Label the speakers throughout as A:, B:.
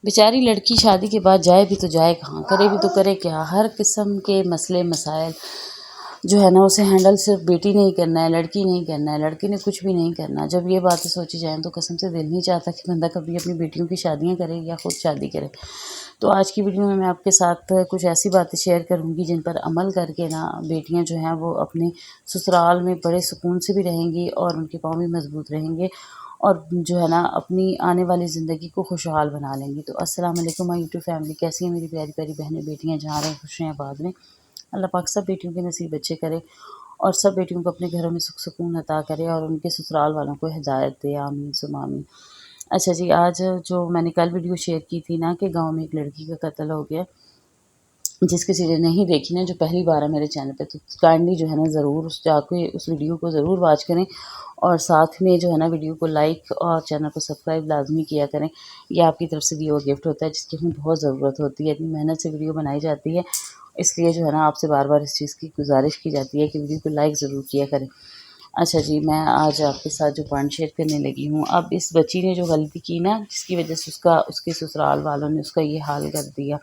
A: بیچاری لڑکی شادی کے بعد جائے بھی تو جائے کہاں، کرے بھی تو کرے کیا۔ ہر قسم کے مسئلے مسائل جو ہے نا اسے ہینڈل صرف بیٹی نے ہی کرنا ہے، لڑکی نہیں کرنا ہے، لڑکے نے کچھ بھی نہیں کرنا۔ جب یہ باتیں سوچی جائیں تو قسم سے دل نہیں چاہتا کہ بندہ کبھی اپنی بیٹیوں کی شادیاں کرے یا خود شادی کرے۔ تو آج کی ویڈیو میں میں آپ کے ساتھ کچھ ایسی باتیں شیئر کروں گی جن پر عمل کر کے نا بیٹیاں جو ہیں وہ اپنے سسرال میں بڑے سکون سے بھی رہیں گی اور ان کے پاؤں بھی مضبوط رہیں گے، اور جو ہے نا اپنی آنے والی زندگی کو خوشحال بنا لیں گی۔ تو السلام علیکم مائی یوٹیوب فیملی، کیسی ہیں میری پیاری پیاری بہنیں بیٹیاں جہاں رہیں خوش رہیں آباد میں۔ اللہ پاک سب بیٹیوں کے نصیب اچھے کرے اور سب بیٹیوں کو اپنے گھروں میں سکھ سکون عطا کرے اور ان کے سسرال والوں کو ہدایت دے، آمین ثم آمین۔ اچھا جی، آج جو میں نے کل ویڈیو شیئر کی تھی نا کہ گاؤں میں ایک لڑکی کا قتل ہو گیا، جس کسی نے نہیں دیکھی نا، جو پہلی بار ہے میرے چینل پہ، تو کائنڈلی جو ہے نا ضرور جا کے اس ویڈیو کو ضرور واچ کریں، اور ساتھ میں جو ہے نا ویڈیو کو لائک اور چینل کو سبسکرائب لازمی کیا کریں۔ یہ آپ کی طرف سے بھی وہ گفٹ ہوتا ہے جس کی ہمیں بہت ضرورت ہوتی ہے، اتنی محنت سے ویڈیو بنائی جاتی ہے، اس لیے جو ہے نا آپ سے بار بار اس چیز کی گزارش کی جاتی ہے کہ ویڈیو کو لائک ضرور کیا کریں۔ اچھا جی، میں آج آپ کے ساتھ جو پوائنٹ شیئر کرنے لگی ہوں، اب اس بچی نے جو غلطی کی نا، جس کی وجہ سے اس کے سسرال والوں نے اس کا یہ حال کر دیا،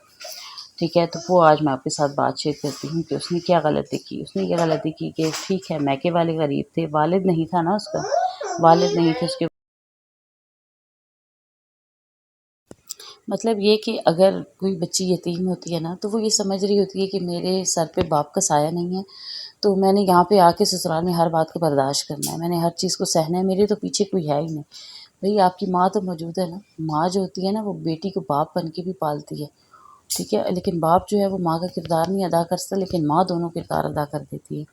A: ٹھیک ہے، تو وہ آج میں آپ کے ساتھ بات شیئر کرتی ہوں کہ اس نے کیا غلطی کی۔ اس نے یہ غلطی کی کہ ٹھیک ہے میکے والے غریب تھے، والد نہیں تھا نا اس کا، والد نہیں تھے اس کے، مطلب یہ کہ اگر کوئی بچی یتیم ہوتی ہے نا تو وہ یہ سمجھ رہی ہوتی ہے کہ میرے سر پہ باپ کا سایہ نہیں ہے، تو میں نے یہاں پہ آ کے سسرال میں ہر بات کو برداشت کرنا ہے، میں نے ہر چیز کو سہنا ہے، میرے تو پیچھے کوئی ہے ہی نہیں۔ بھئی آپ کی ماں تو موجود ہے نا، ماں جو ہوتی ہے نا وہ بیٹی کو باپ بن کے بھی پالتی ہے، ٹھیک ہے، لیکن باپ جو ہے وہ ماں کا کردار نہیں ادا کر سکتا، لیکن ماں دونوں کردار ادا کر دیتی ہے۔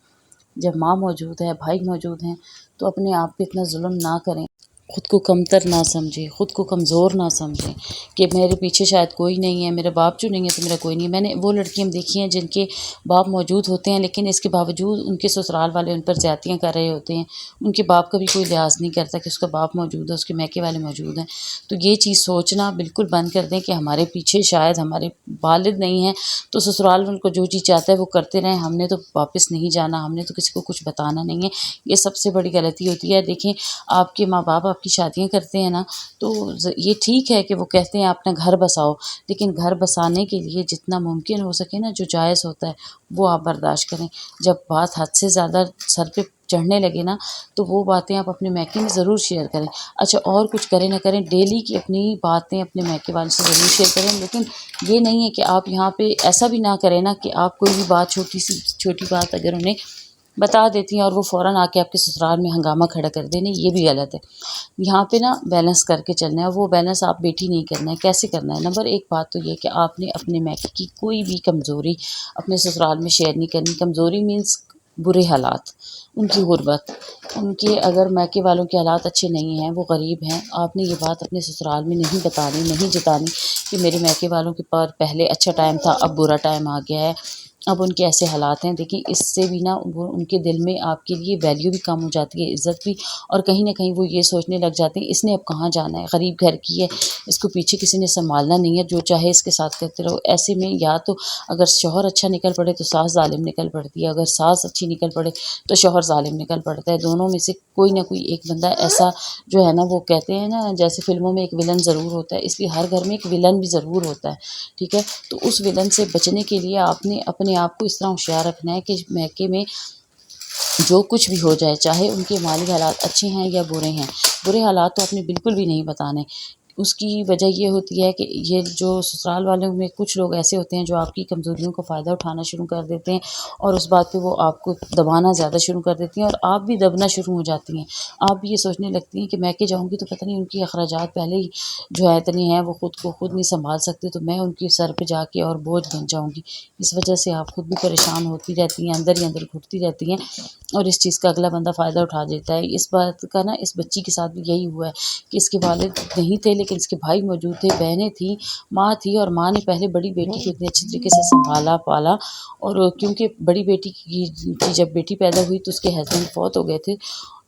A: جب ماں موجود ہے، بھائی موجود ہیں، تو اپنے آپ پہ اتنا ظلم نہ کریں، خود کو کمتر نہ سمجھیں، خود کو کمزور نہ سمجھیں کہ میرے پیچھے شاید کوئی نہیں ہے، میرا باپ جو نہیں ہے تو میرا کوئی نہیں ہے۔ میں نے وہ لڑکیاں دیکھی ہیں جن کے باپ موجود ہوتے ہیں لیکن اس کے باوجود ان کے سسرال والے ان پر زیادتیاں کر رہے ہوتے ہیں، ان کے باپ کا بھی کوئی لحاظ نہیں کرتا کہ اس کا باپ موجود ہے، اس کے میکے والے موجود ہیں۔ تو یہ چیز سوچنا بالکل بند کر دیں کہ ہمارے پیچھے شاید ہمارے والد نہیں ہیں تو سسرال ان کو جو چیز چاہتا ہے وہ کرتے رہیں، ہم نے تو واپس نہیں جانا، ہم نے تو کسی کو کچھ بتانا نہیں ہے۔ یہ سب سے بڑی غلطی ہوتی ہے۔ دیکھیں آپ کے ماں باپ آپ کی شادیاں کرتے ہیں نا، تو یہ ٹھیک ہے کہ وہ کہتے ہیں اپنا گھر بساؤ، لیکن گھر بسانے کے لیے جتنا ممکن ہو سکے نا، جو جائز ہوتا ہے وہ آپ برداشت کریں۔ جب بات حد سے زیادہ سر پہ چڑھنے لگے نا تو وہ باتیں آپ اپنے میکے میں ضرور شیئر کریں۔ اچھا اور کچھ کریں نہ کریں، ڈیلی کی اپنی باتیں اپنے میکے والوں سے ضرور شیئر کریں، لیکن یہ نہیں ہے کہ آپ یہاں پہ ایسا بھی نہ کریں نا کہ آپ کوئی بھی بات چھوٹی بات اگر انہیں بتا دیتی ہیں اور وہ فوراً آ کے آپ کے سسرال میں ہنگامہ کھڑا کر دیں، نہیں، یہ بھی غلط ہے۔ یہاں پہ نا بیلنس کر کے چلنا ہے، وہ بیلنس آپ بیٹی نہیں کرنا ہے۔ کیسے کرنا ہے؟ نمبر ایک بات تو یہ کہ آپ نے اپنے میکے کی کوئی بھی کمزوری اپنے سسرال میں شیئر نہیں کرنی۔ کمزوری مینس برے حالات، ان کی غربت، ان کے اگر میکے والوں کے حالات اچھے نہیں ہیں، وہ غریب ہیں، آپ نے یہ بات اپنے سسرال میں نہیں بتانی، نہیں جتانی کہ میرے میکے والوں کے پاس پہلے اچھا ٹائم تھا اب برا ٹائم آ گیا ہے، اب ان کے ایسے حالات ہیں۔ دیکھیں اس سے بھی نا ان کے دل میں آپ کے لیے ویلیو بھی کم ہو جاتی ہے، عزت بھی، اور کہیں نہ کہیں وہ یہ سوچنے لگ جاتے ہیں اس نے اب کہاں جانا ہے، غریب گھر کی ہے، اس کو پیچھے کسی نے سنبھالنا نہیں ہے، جو چاہے اس کے ساتھ کرتے رہو۔ ایسے میں یا تو اگر شوہر اچھا نکل پڑے تو ساس ظالم نکل پڑتی ہے، اگر ساس اچھی نکل پڑے تو شوہر ظالم نکل پڑتا ہے۔ دونوں میں سے کوئی نہ کوئی ایک بندہ ایسا جو ہے نا، وہ کہتے ہیں نا جیسے فلموں میں ایک ولن ضرور ہوتا ہے، اس لیے ہر گھر میں ایک ولن بھی ضرور ہوتا ہے، ٹھیک ہے۔ تو اس ولن سے بچنے کے لیے آپ نے اپنے آپ کو اس طرح ہوشیار رکھنا ہے کہ میکے میں جو کچھ بھی ہو جائے، چاہے ان کے مالی حالات اچھے ہیں یا برے ہیں، برے حالات تو آپ نے بالکل بھی نہیں بتانے۔ اس کی وجہ یہ ہوتی ہے کہ یہ جو سسرال والوں میں کچھ لوگ ایسے ہوتے ہیں جو آپ کی کمزوریوں کا فائدہ اٹھانا شروع کر دیتے ہیں، اور اس بات پہ وہ آپ کو دبانا زیادہ شروع کر دیتی ہیں، اور آپ بھی دبنا شروع ہو جاتی ہیں۔ آپ بھی یہ سوچنے لگتی ہیں کہ میکے جاؤں گی تو پتہ نہیں ان کی اخراجات پہلے ہی جو ہے اتنے ہیں، وہ خود کو خود نہیں سنبھال سکتے، تو میں ان کے سر پہ جا کے اور بوجھ بن جاؤں گی۔ اس وجہ سے آپ خود بھی پریشان ہوتی رہتی ہیں، اندر ہی اندر گھٹتی رہتی ہیں، اور اس چیز کا اگلا بندہ فائدہ اٹھا دیتا ہے۔ اس بات کا نا اس بچی کے ساتھ بھی یہی ہوا ہے کہ اس کے والد نہیں تھے لیکن اس کے بھائی موجود تھے، بہنیں تھیں، ماں تھی، اور ماں نے پہلے بڑی بیٹی کو اتنے اچھے طریقے سے سنبھالا پالا، اور کیونکہ بڑی بیٹی کی جب بیٹی پیدا ہوئی تو اس کے ہسبینڈ فوت ہو گئے تھے،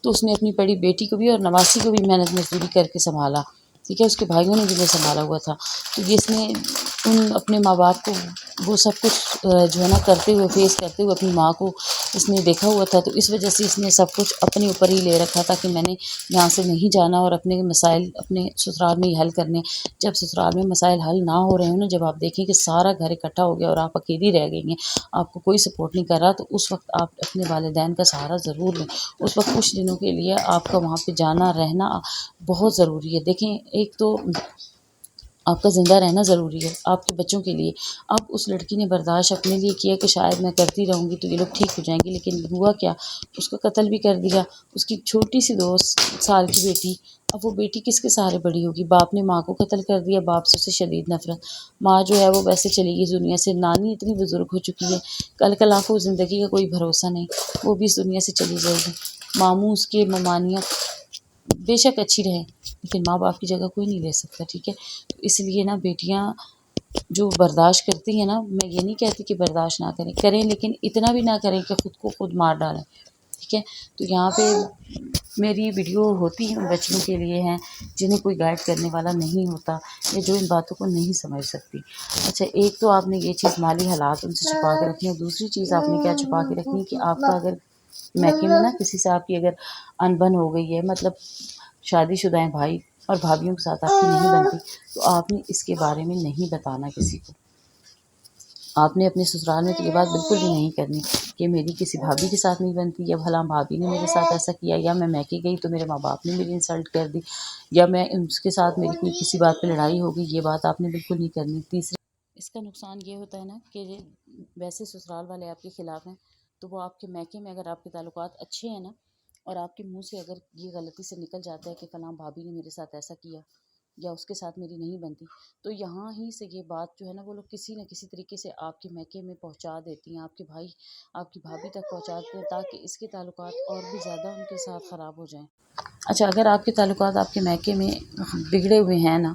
A: تو اس نے اپنی بڑی بیٹی کو بھی اور نواسی کو بھی محنت مزدوری کر کے سنبھالا، ٹھیک ہے، اس کے بھائیوں نے بھی نہیں سنبھالا ہوا تھا، تو اس نے ان اپنے ماں باپ کو وہ سب کچھ جو ہے نا کرتے ہوئے، فیس کرتے ہوئے اپنی ماں کو اس نے دیکھا ہوا تھا، تو اس وجہ سے اس نے سب کچھ اپنے اوپر ہی لے رکھا تھا کہ میں نے یہاں سے نہیں جانا اور اپنے مسائل اپنے سسرال میں ہی حل کرنے۔ جب سسرال میں مسائل حل نہ ہو رہے ہوں نا، جب آپ دیکھیں کہ سارا گھر اکٹھا ہو گیا اور آپ اکیلی رہ گئی ہیں، آپ کو کوئی سپورٹ نہیں کر رہا، تو اس وقت آپ اپنے والدین کا سہارا ضرور لیں۔ اس وقت کچھ دنوں کے لیے آپ کا وہاں پہ جانا رہنا بہت ضروری ہے۔ دیکھیں، ایک تو آپ کا زندہ رہنا ضروری ہے آپ کے بچوں کے لیے۔ اب اس لڑکی نے برداشت اپنے لیے کیا کہ شاید میں کرتی رہوں گی تو یہ لوگ ٹھیک ہو جائیں گے، لیکن ہوا کیا، اس کو قتل بھی کر دیا۔ اس کی چھوٹی سی 2 سال کی بیٹی، اب وہ بیٹی کس کے سہارے بڑی ہوگی؟ باپ نے ماں کو قتل کر دیا، باپ سے اسے شدید نفرت، ماں جو ہے وہ ویسے چلی گئی اس دنیا سے، نانی اتنی بزرگ ہو چکی ہے، کل آنکھوں زندگی کا کوئی بھروسہ نہیں، وہ بھی اس دنیا سے چلی جائے گی۔ ماموں اس کے ممانعت بے شک اچھی رہے، لیکن ماں باپ کی جگہ کوئی نہیں لے سکتا، ٹھیک ہے؟ تو اس لیے نا بیٹیاں جو برداشت کرتی ہیں نا، میں یہ نہیں کہتی کہ برداشت نہ کریں لیکن اتنا بھی نہ کریں کہ خود کو خود مار ڈالیں، ٹھیک ہے؟ تو یہاں پہ میری ویڈیو ہوتی ہیں ان بچوں کے لیے ہیں جنہیں کوئی گائیڈ کرنے والا نہیں ہوتا یا جو ان باتوں کو نہیں سمجھ سکتی۔ اچھا، ایک تو آپ نے یہ چیز مالی حالات ان سے چھپا کے رکھنی ہے، دوسری چیز آپ نے کیا چھپا کے رکھنی ہے کہ آپ کا اگر میکے میں نا کسی سے آپ کی اگر انبن ہو گئی ہے، مطلب شادی شدہ ہیں بھائی اور بھابھیوں کے ساتھ آپ کی نہیں بنتی، تو آپ نے اس کے بارے میں نہیں بتانا کسی کو۔ آپ نے اپنے سسرال میں تو یہ بات بالکل بھی نہیں کرنی کہ میری کسی بھابھی کے ساتھ نہیں بنتی، یا بھلا بھابھی نے میرے ساتھ ایسا کیا، یا میں میکے گئی تو میرے ماں باپ نے میری انسلٹ کر دی، یا میں اس کے ساتھ میری کوئی کسی بات پہ لڑائی ہو گئی، یہ بات آپ نے بالکل نہیں کرنی۔ تیسری، اس کا نقصان یہ ہوتا ہے نا کہ ویسے سسرال والے آپ کے خلاف ہیں، تو وہ آپ کے میکے میں اگر آپ کے تعلقات اچھے ہیں نا، اور آپ کے منہ سے اگر یہ غلطی سے نکل جاتا ہے کہ فلاں بھابھی نے میرے ساتھ ایسا کیا یا اس کے ساتھ میری نہیں بنتی، تو یہاں ہی سے یہ بات جو ہے نا وہ لوگ کسی نہ کسی طریقے سے آپ کے میکے میں پہنچا دیتی ہیں، آپ کے بھائی آپ کی بھابھی تک پہنچاتے ہیں، تاکہ اس کے تعلقات اور بھی زیادہ ان کے ساتھ خراب ہو جائیں۔ اچھا، اگر آپ کے تعلقات آپ کے میکے میں بگڑے ہوئے ہیں نا،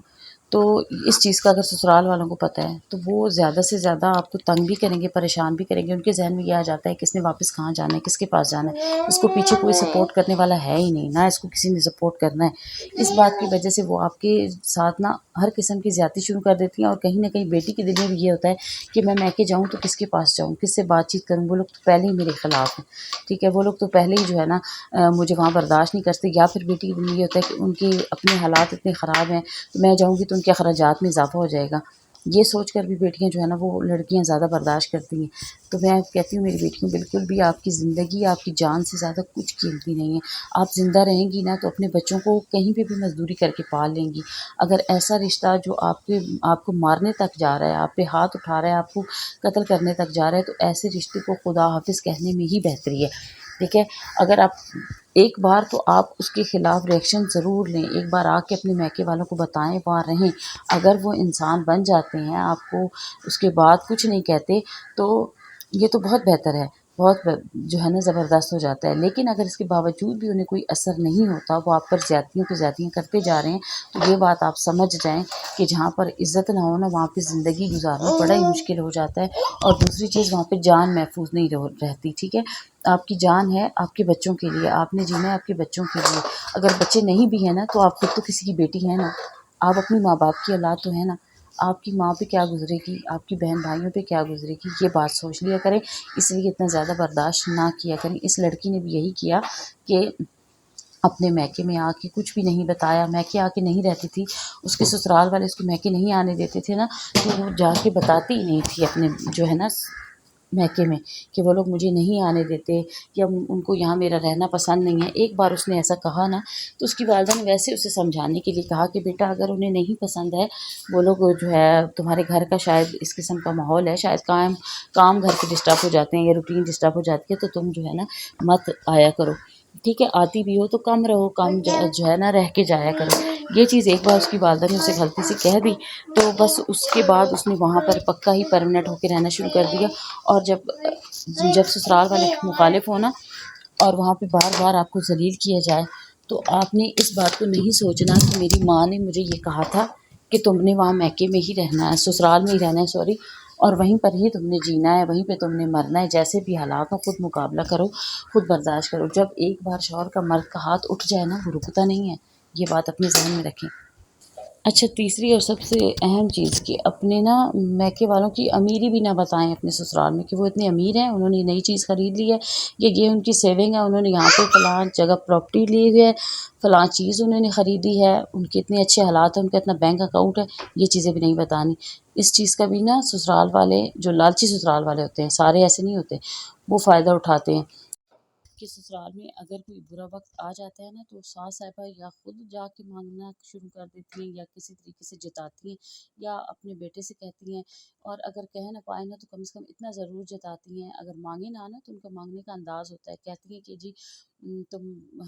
A: تو اس چیز کا اگر سسرال والوں کو پتہ ہے تو وہ زیادہ سے زیادہ آپ کو تنگ بھی کریں گے، پریشان بھی کریں گے۔ ان کے ذہن میں یہ آ جاتا ہے کہ اس نے واپس کہاں جانا ہے، کس کے پاس جانا ہے، اس کو پیچھے کوئی سپورٹ کرنے والا ہے ہی نہیں، نہ اس کو کسی نے سپورٹ کرنا ہے۔ اس بات کی وجہ سے وہ آپ کے ساتھ نا ہر قسم کی زیادتی شروع کر دیتی ہیں، اور کہیں نہ کہیں بیٹی کے دل میں بھی یہ ہوتا ہے کہ میں میکے جاؤں تو کس کے پاس جاؤں، کس سے بات چیت کروں، وہ لوگ تو پہلے ہی میرے خلاف ہیں، ٹھیک ہے؟ وہ لوگ تو پہلے ہی جو ہے نا مجھے وہاں برداشت نہیں کرتے، یا پھر بیٹی کے دل میں یہ ہوتا ہے کہ ان کی اپنے حالات اتنے خراب ہیں، تو میں جاؤں گی تو ان کے اخراجات میں اضافہ ہو جائے گا۔ یہ سوچ کر بھی بیٹیاں جو ہے نا وہ لڑکیاں زیادہ برداشت کرتی ہیں۔ تو میں کہتی ہوں میری بیٹیوں، بالکل بھی آپ کی زندگی آپ کی جان سے زیادہ کچھ قیمتی نہیں ہے۔ آپ زندہ رہیں گی نا تو اپنے بچوں کو کہیں پہ بھی مزدوری کر کے پال لیں گی۔ اگر ایسا رشتہ جو آپ کو مارنے تک جا رہا ہے، آپ پہ ہاتھ اٹھا رہا ہے، آپ کو قتل کرنے تک جا رہا ہے، تو ایسے رشتے کو خدا حافظ کہنے میں ہی بہتری ہے، ٹھیک ہے؟ اگر آپ ایک بار تو آپ اس کے خلاف ریئیکشن ضرور لیں، ایک بار آ کے اپنے میکے والوں کو بتائیں، وہاں رہیں۔ اگر وہ انسان بن جاتے ہیں، آپ کو اس کے بعد کچھ نہیں کہتے، تو یہ تو بہت بہتر ہے، بہت جو ہے نا زبردست ہو جاتا ہے۔ لیکن اگر اس کے باوجود بھی انہیں کوئی اثر نہیں ہوتا، وہ آپ پر زیادتیوں پہ زیادتیاں کرتے جا رہے ہیں، تو یہ بات آپ سمجھ جائیں کہ جہاں پر عزت نہ ہو نا، وہاں پہ زندگی گزارنا بڑا ہی مشکل ہو جاتا ہے، اور دوسری چیز وہاں پہ جان محفوظ نہیں رہتی، ٹھیک ہے؟ آپ کی جان ہے آپ کے بچوں کے لیے، آپ نے جینا ہے آپ کے بچوں کے لیے۔ اگر بچے نہیں بھی ہیں نا، تو آپ خود تو کسی کی بیٹی ہیں نا، آپ اپنی ماں باپ کی اولاد تو ہیں نا، آپ کی ماں پہ کیا گزرے گی، آپ کی بہن بھائیوں پہ کیا گزرے گی، یہ بات سوچ لیا کریں۔ اس لیے اتنا زیادہ برداشت نہ کیا کریں۔ اس لڑکی نے بھی یہی کیا کہ اپنے میکے میں آ کے کچھ بھی نہیں بتایا، میکے آ کے نہیں رہتی تھی، اس کے سسرال والے اس کو میکے نہیں آنے دیتے تھے نا، تو وہ جا کے بتاتی ہی نہیں تھی اپنے جو ہے نا میکے میں کہ وہ لوگ مجھے نہیں آنے دیتے، یا ان کو یہاں میرا رہنا پسند نہیں ہے۔ ایک بار اس نے ایسا کہا نا، تو اس کی والدہ نے ویسے اسے سمجھانے کے لیے کہا کہ بیٹا اگر انہیں نہیں پسند ہے، وہ لوگ جو ہے تمہارے گھر کا شاید اس قسم کا ماحول ہے، شاید کام گھر کے ڈسٹرب ہو جاتے ہیں یا روٹین ڈسٹرب ہو جاتی ہے، تو تم جو ہے نا مت آیا کرو، ٹھیک ہے؟ آتی بھی ہو تو کم رہو، کم جو ہے نا رہ کے جایا کرو۔ یہ چیز ایک بار اس کی والدہ نے اسے غلطی سے کہہ دی، تو بس اس کے بعد اس نے وہاں پر پکا ہی پرمنٹ ہو کے رہنا شروع کر دیا۔ اور جب سسرال والے مخالف ہونا اور وہاں پہ بار بار آپ کو ذلیل کیا جائے، تو آپ نے اس بات کو نہیں سوچنا کہ میری ماں نے مجھے یہ کہا تھا کہ تم نے وہاں میکے میں ہی رہنا ہے، سسرال میں ہی رہنا ہے، سوری، اور وہیں پر ہی تم نے جینا ہے، وہیں پہ تم نے مرنا ہے، جیسے بھی حالات ہوں خود مقابلہ کرو، خود برداشت کرو۔ جب ایک بار شوہر کا مرد کا ہاتھ اٹھ جائے نا، وہ رکتا نہیں ہے، یہ بات اپنے ذہن میں رکھیں۔ اچھا، تیسری اور سب سے اہم چیز کہ اپنے نا میکے والوں کی امیری بھی نہ بتائیں اپنے سسرال میں کہ وہ اتنے امیر ہیں، انہوں نے نئی چیز خرید لی ہے، یہ ان کی سیونگ ہے، انہوں نے یہاں پہ فلاں جگہ پراپرٹی لی ہوئی ہے، فلاں چیز انہوں نے خریدی ہے، ان کے اتنے اچھے حالات ہیں، ان کا اتنا بینک اکاؤنٹ ہے، یہ چیزیں بھی نہیں بتانی۔ اس چیز کا بھی نا سسرال والے جو لالچی سسرال والے ہوتے ہیں، سارے ایسے نہیں ہوتے، وہ فائدہ اٹھاتے ہیں کہ سسرال میں اگر کوئی برا وقت آ جاتا ہے نا تو ساس صاحبہ یا خود جا کے مانگنا شروع کر دیتی ہیں یا کسی طریقے سے جتاتی ہیں یا اپنے بیٹے سے کہتی ہیں، اور اگر کہہ نہ پائے نا تو کم سے کم اتنا ضرور جتاتی ہیں، اگر مانگے نہ نا تو ان کا مانگنے کا انداز ہوتا ہے، کہتی ہیں کہ جی تم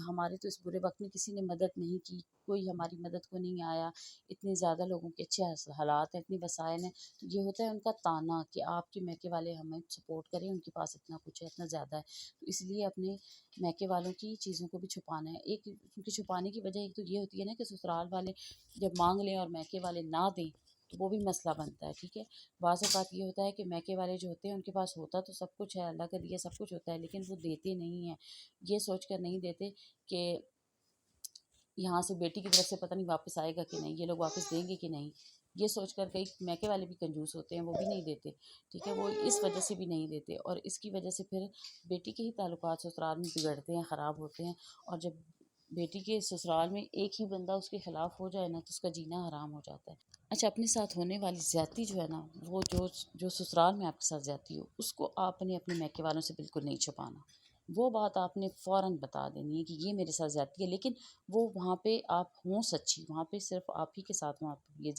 A: ہمارے تو اس برے وقت میں کسی نے مدد نہیں کی، کوئی ہماری مدد کو نہیں آیا، اتنے زیادہ لوگوں کے اچھے حالات ہیں، اتنی وسائل ہیں، تو یہ ہوتا ہے ان کا تانا کہ آپ کے میکے والے ہمیں سپورٹ کریں، ان کے پاس اتنا کچھ ہے، اتنا زیادہ ہے، تو اس لیے اپنے میکے والوں کی چیزوں کو بھی چھپانا ہے۔ ایک ان کی چھپانے کی وجہ ایک تو یہ ہوتی ہے نا کہ سسرال والے جب مانگ لیں اور میکے والے نہ دیں تو وہ بھی مسئلہ بنتا ہے، ٹھیک ہے۔ بعض اوقات یہ ہوتا ہے کہ میکے والے جو ہوتے ہیں ان کے پاس ہوتا تو سب کچھ ہے، اللہ کا دیا سب کچھ ہوتا ہے، لیکن وہ دیتے نہیں ہیں، یہ سوچ کر نہیں دیتے کہ یہاں سے بیٹی کی طرف سے پتہ نہیں واپس آئے گا کہ نہیں، یہ لوگ واپس دیں گے کہ نہیں، یہ سوچ کر کئی میکے والے بھی کنجوس ہوتے ہیں، وہ بھی نہیں دیتے، ٹھیک ہے، وہ اس وجہ سے بھی نہیں دیتے، اور اس کی وجہ سے پھر بیٹی کے ہی تعلقات سسرال میں بگڑتے ہیں، خراب ہوتے ہیں، اور جب بیٹی کے سسرال میں ایک ہی بندہ اس کے خلاف ہو جائے نا تو اس کا جینا حرام ہو جاتا ہے۔ اچھا، اپنے ساتھ ہونے والی زیادتی جو ہے نا، وہ جو سسرال میں آپ کے ساتھ زیادتی ہو اس کو آپ نے اپنے میکے والوں سے بالکل نہیں چھپانا، وہ بات آپ نے فوراً بتا دینی ہے کہ یہ میرے ساتھ زیادتی ہے، لیکن وہ وہاں پہ آپ ہوں سچی، وہاں پہ صرف آپ ہی کے ساتھ وہاں پہ یہ